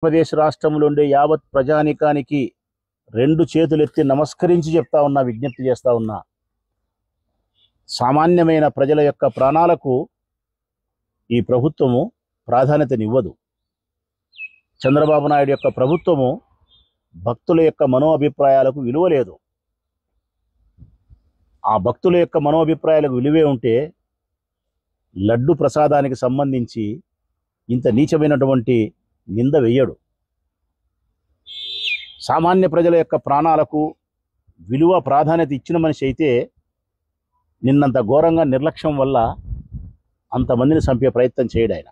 ఆంధ్రప్రదేశ్ రాష్ట్రంలో ఉండే యావత్ ప్రజానీకానికి రెండు చేతులెత్తి నమస్కరించి చెప్తా ఉన్నా, విజ్ఞప్తి చేస్తా ఉన్నా. సామాన్యమైన ప్రజల యొక్క ప్రాణాలకు ఈ ప్రభుత్వము ప్రాధాన్యతనివ్వదు. చంద్రబాబు నాయుడు యొక్క ప్రభుత్వము భక్తుల యొక్క మనోభిప్రాయాలకు విలువ లేదు. ఆ భక్తుల యొక్క మనోభిప్రాయాలకు విలువే ఉంటే లడ్డు ప్రసాదానికి సంబంధించి ఇంత నీచమైనటువంటి నింద వెయ్యడు. సామాన్య ప్రజల యొక్క ప్రాణాలకు విలువ ప్రాధాన్యత ఇచ్చిన మనిషి అయితే నిన్నంత ఘోరంగా నిర్లక్ష్యం వల్ల అంతమందిని చంపే ప్రయత్నం చేయడు ఆయన.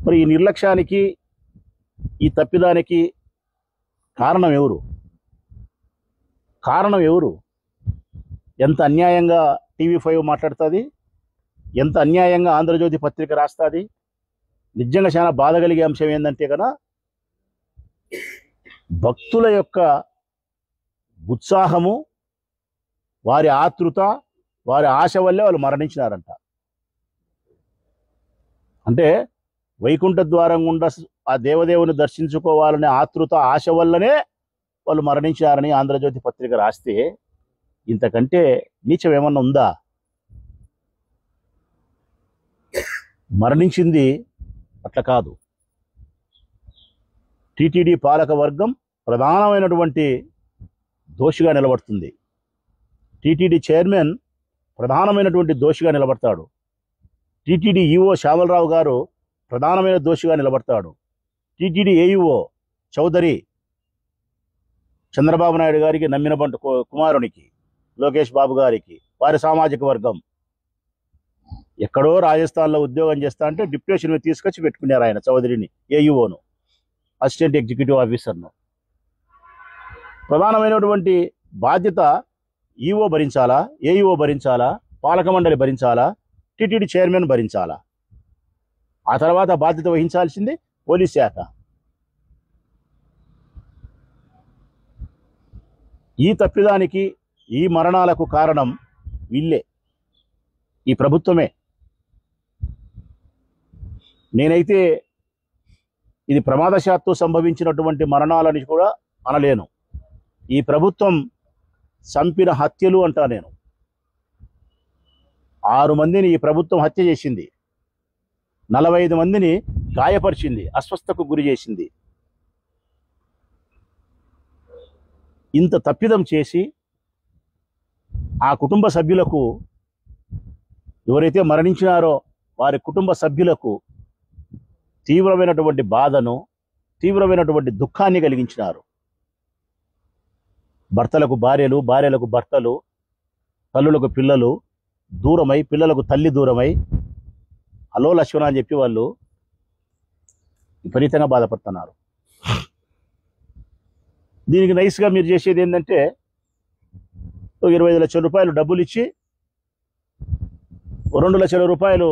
మరి ఈ నిర్లక్ష్యానికి, ఈ తప్పిదానికి కారణం ఎవరు? ఎంత అన్యాయంగా TV5 మాట్లాడుతుంది, ఎంత అన్యాయంగా ఆంధ్రజ్యోతి పత్రిక రాస్తుంది. నిజంగా చాలా బాధ కలిగే అంశం ఏంటంటే కదా, భక్తుల యొక్క ఉత్సాహము, వారి ఆతృత, వారి ఆశ వల్లే వాళ్ళు మరణించినారంట. అంటే వైకుంఠ ద్వారం గుండా ఆ దేవదేవుని దర్శించుకోవాలనే ఆతృత, ఆశ వల్లనే వాళ్ళు మరణించారని ఆంధ్రజ్యోతి పత్రిక రాస్తే ఇంతకంటే నీచం ఏమన్నా ఉందా? మరణించింది అట్లా కాదు. టీటీడీ పాలక వర్గం ప్రధానమైనటువంటి దోషిగా నిలబడుతుంది. టీటీడీ చైర్మన్ ప్రధానమైనటువంటి దోషిగా నిలబడతాడు. టీటీడీ ఈఓ శ్యామలరావు గారు ప్రధానమైన దోషిగా నిలబడతాడు. టీటీడీ ఏఈఓ చౌదరి చంద్రబాబు నాయుడు గారికి నమ్మిన బంటు కుమారునికి, లోకేష్ బాబు గారికి, వారి సామాజిక వర్గం ఎక్కడో రాజస్థాన్లో ఉద్యోగం చేస్తా అంటే డిప్యూటేషన్ మీద తీసుకొచ్చి పెట్టుకున్నారు ఆయన చౌదరిని, ఏఈఓను, అసిస్టెంట్ ఎగ్జిక్యూటివ్ ఆఫీసర్ను. ప్రధానమైనటువంటి బాధ్యత ఈఓ భరించాలా, ఏఈఓ భరించాలా, పాలక మండలి భరించాలా, టీటీడీ చైర్మన్ భరించాలా? ఆ తర్వాత బాధ్యత వహించాల్సింది పోలీస్ శాఖ. ఈ తప్పిదానికి, ఈ మరణాలకు కారణం వీళ్ళే, ఈ ప్రభుత్వమే. నేనైతే ఇది ప్రమాదశాత్తు సంభవించినటువంటి మరణాలని కూడా అనలేను. ఈ ప్రభుత్వం చంపిన హత్యలు అంటా నేను. 6 మందిని ఈ ప్రభుత్వం హత్య చేసింది, 45 మందిని గాయపరిచింది, అస్వస్థకు గురి చేసింది. ఇంత తప్పిదం చేసి ఆ కుటుంబ సభ్యులకు, ఎవరైతే మరణించినారో వారి కుటుంబ సభ్యులకు తీవ్రమైనటువంటి బాధను, తీవ్రమైనటువంటి దుఃఖాన్ని కలిగించినారు. భర్తలకు భార్యలు, భార్యలకు భర్తలు, తల్లులకు పిల్లలు దూరమై, పిల్లలకు తల్లి దూరమై హలో లక్ష్మణ అని చెప్పి వాళ్ళు విపరీతంగా బాధపడుతున్నారు. దీనికి నైస్గా మీరు చేసేది ఏంటంటే 25 లక్షల రూపాయలు డబ్బులు ఇచ్చి 2 లక్షల రూపాయలు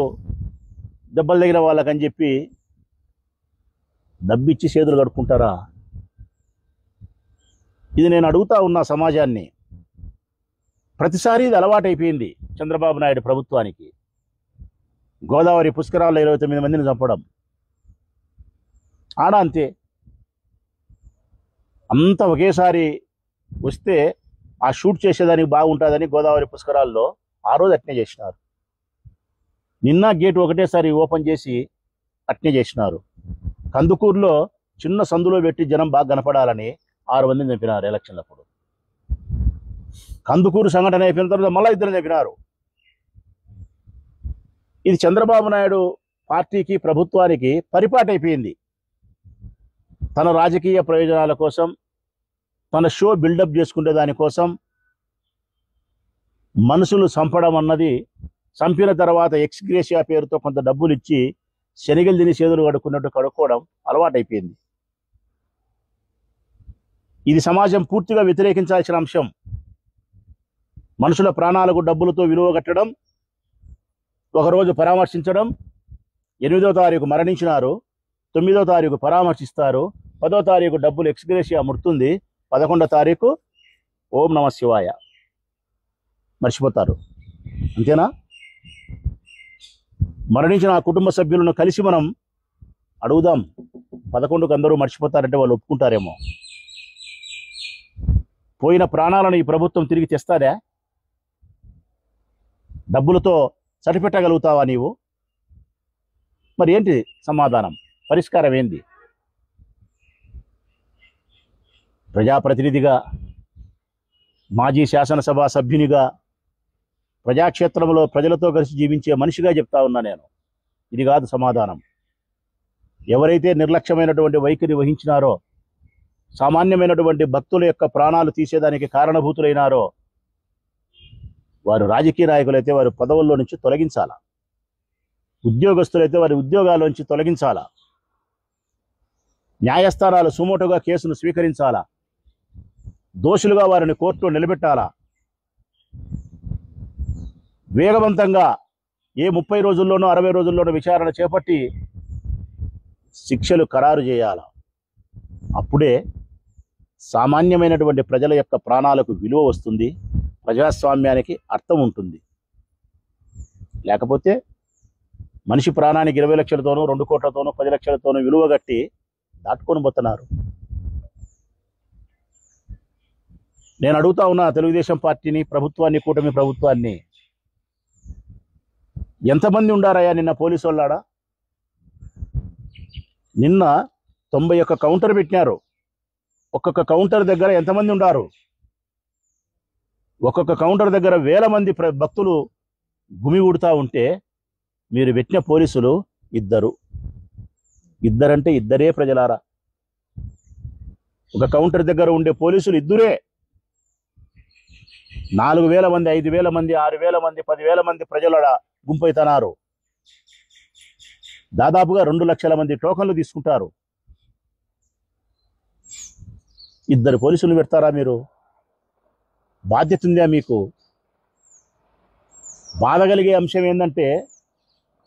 దెబ్బలు తగిన వాళ్ళకని చెప్పి డబ్బిచ్చి చేతులు కడుక్కుంటారా? ఇది నేను అడుగుతా ఉన్న సమాజాన్ని. ప్రతిసారి ఇది అలవాటైపోయింది చంద్రబాబు నాయుడు ప్రభుత్వానికి. గోదావరి పుష్కరాల్లో 29 మందిని చంపడం, ఆడ అంతే. అంతా ఒకేసారి వస్తే ఆ షూట్ చేసేదానికి బాగుంటుందని గోదావరి పుష్కరాల్లో ఆ రోజు అట్నే చేసినారు. నిన్న గేటు ఒకటేసారి ఓపెన్ చేసి అట్నే చేసినారు. కందుకూరులో చిన్న సందులో పెట్టి జనం బాగా కనపడాలని 6 మందిని చంపినారు ఎలక్షన్లప్పుడు. కందుకూరు సంఘటన అయిపోయిన తర్వాత మళ్ళీ 2 చంపినారు. ఇది చంద్రబాబు నాయుడు పార్టీకి, ప్రభుత్వానికి పరిపాటైపోయింది. తన రాజకీయ ప్రయోజనాల కోసం, తన షో బిల్డప్ చేసుకునే దానికోసం మనుషులు చంపడం అన్నది, చంపిన తర్వాత ఎక్స్గ్రేషియా పేరుతో కొంత డబ్బులు ఇచ్చి శనిగలు తిని చేతులు కడుక్కున్నట్టు కడుక్కోవడం అలవాటైపోయింది. ఇది సమాజం పూర్తిగా వ్యతిరేకించాల్సిన అంశం. మనుషుల ప్రాణాలకు డబ్బులతో విలువ కట్టడం, ఒకరోజు పరామర్శించడం. 8వ తారీఖు మరణించినారు, 9వ తారీఖు పరామర్శిస్తారు, 10వ తారీఖు డబ్బులు ఎక్స్గ్రేషియా ముడుతుంది, 11వ తారీఖు ఓం నమ శివాయ మర్చిపోతారు. అంతేనా? మరణించిన ఆ కుటుంబ సభ్యులను కలిసి మనం అడుగుదాం. 11కు అందరూ మర్చిపోతారంటే వాళ్ళు ఒప్పుకుంటారేమో. పోయిన ప్రాణాలను ఈ ప్రభుత్వం తిరిగి తెస్తాదా? డబ్బులతో సరిపెట్టగలుగుతావా నీవు? మరి ఏంటి సమాధానం? పరిష్కారం ఏంది? ప్రజాప్రతినిధిగా, మాజీ శాసనసభ సభ్యునిగా, ప్రజాక్షేత్రంలో ప్రజలతో కలిసి జీవించే మనిషిగా చెప్తా ఉన్నా నేను. ఇది కాదు సమాధానం. ఎవరైతే నిర్లక్ష్యమైనటువంటి వైఖరి వహించినారో, సామాన్యమైనటువంటి భక్తుల యొక్క ప్రాణాలు తీసేదానికి కారణభూతులైనారో, వారు రాజకీయ నాయకులైతే వారి పదవుల్లో నుంచి తొలగించాలా, ఉద్యోగస్తులైతే వారి ఉద్యోగాల నుంచి తొలగించాలా, న్యాయస్థానాలు సుమోటుగా కేసును స్వీకరించాలా, దోషులుగా వారిని కోర్టులో నిలబెట్టాలా, వేగవంతంగా 30 రోజుల్లోనో 60 రోజుల్లోనో విచారణ చేపట్టి శిక్షలు ఖరారు చేయాలా. అప్పుడే సామాన్యమైనటువంటి ప్రజల యొక్క ప్రాణాలకు విలువ వస్తుంది, ప్రజాస్వామ్యానికి అర్థం ఉంటుంది. లేకపోతే మనిషి ప్రాణానికి 20 లక్షలతోనో 2 కోట్లతోనో 10 లక్షలతోనో విలువ కట్టి దాటుకొని పోతున్నారు. నేను అడుగుతా ఉన్నా తెలుగుదేశం పార్టీని, ప్రభుత్వాన్ని, కూటమి ప్రభుత్వాన్ని, ఎంతమంది ఉండారయ్యా నిన్న పోలీసు వాళ్ళాడా? నిన్న 91 కౌంటర్ పెట్టినారు. ఒక్కొక్క కౌంటర్ దగ్గర ఎంతమంది ఉండారు? ఒక్కొక్క కౌంటర్ దగ్గర వేల మంది భక్తులు గుమిగూడుతూ ఉంటే మీరు పెట్టిన పోలీసులు ఇద్దరంటే ఇద్దరే ప్రజలారా. ఒక కౌంటర్ దగ్గర ఉండే పోలీసులు ఇద్దరే. 4,000 మంది, 5,000 మంది, 6,000 మంది, 10,000 మంది ప్రజల గుంపైతున్నారు. దాదాపుగా 2 లక్షల మంది టోకన్లు తీసుకుంటారు. 2 పోలీసులు పెడతారా మీరు? బాధ్యత ఉందా మీకు? బాధ కలిగే అంశం ఏంటంటే,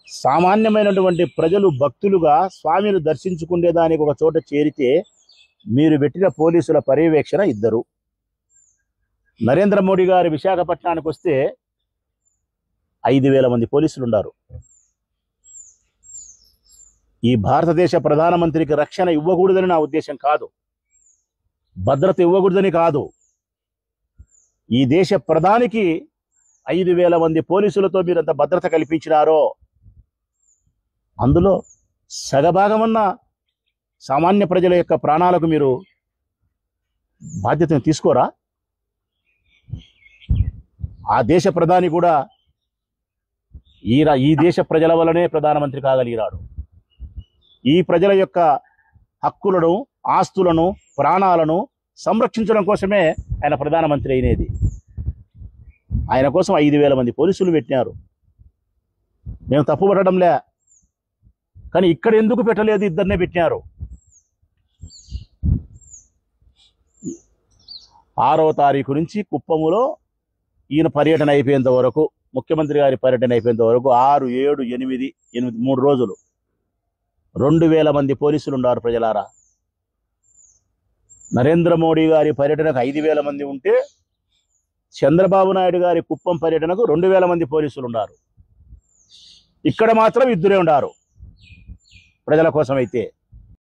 సామాన్యమైనటువంటి ప్రజలు భక్తులుగా స్వామిని దర్శించుకునేదానికి ఒక చోట చేరితే మీరు పెట్టిన పోలీసుల పర్యవేక్షణ 2. నరేంద్ర మోడీ గారు విశాఖపట్నానికి వస్తే 5,000 మంది పోలీసులు ఉన్నారు. ఈ భారతదేశ ప్రధానమంత్రికి రక్షణ ఇవ్వకూడదని నా ఉద్దేశం కాదు, భద్రత ఇవ్వకూడదని కాదు. ఈ దేశ ప్రధానికి 5,000 మంది పోలీసులతో మీరంత భద్రత కల్పించినారో అందులో సగభాగమన్న సామాన్య ప్రజల యొక్క ప్రాణాలకు మీరు బాధ్యతను తీసుకోరా? ఆ దేశ ప్రధాని కూడా ఈ దేశ ప్రజల వల్లనే ప్రధానమంత్రి కాగలిగినాడు. ఈ ప్రజల యొక్క హక్కులను, ఆస్తులను, ప్రాణాలను సంరక్షించడం కోసమే ఆయన ప్రధానమంత్రి అయినది. ఆయన కోసం 5,000 మంది పోలీసులు పెట్టినారు. మేము తప్పు పట్టడంలే, కానీ ఇక్కడ ఎందుకు పెట్టలేదు? 2 పెట్టినారు. 6వ తారీఖు నుంచి కుప్పములో ఈయన పర్యటన అయిపోయేంత వరకు, ముఖ్యమంత్రి గారి పర్యటన అయిపోయేంత వరకు 6, 7, 8, 3 రోజులు 2,000 మంది పోలీసులు ఉన్నారు. ప్రజలారా, నరేంద్ర మోడీ గారి పర్యటనకు 5,000 మంది ఉంటే చంద్రబాబు నాయుడు గారి కుప్పం పర్యటనకు 2,000 మంది పోలీసులు ఉన్నారు. ఇక్కడ మాత్రం 2 ఉన్నారు ప్రజల కోసం. అయితే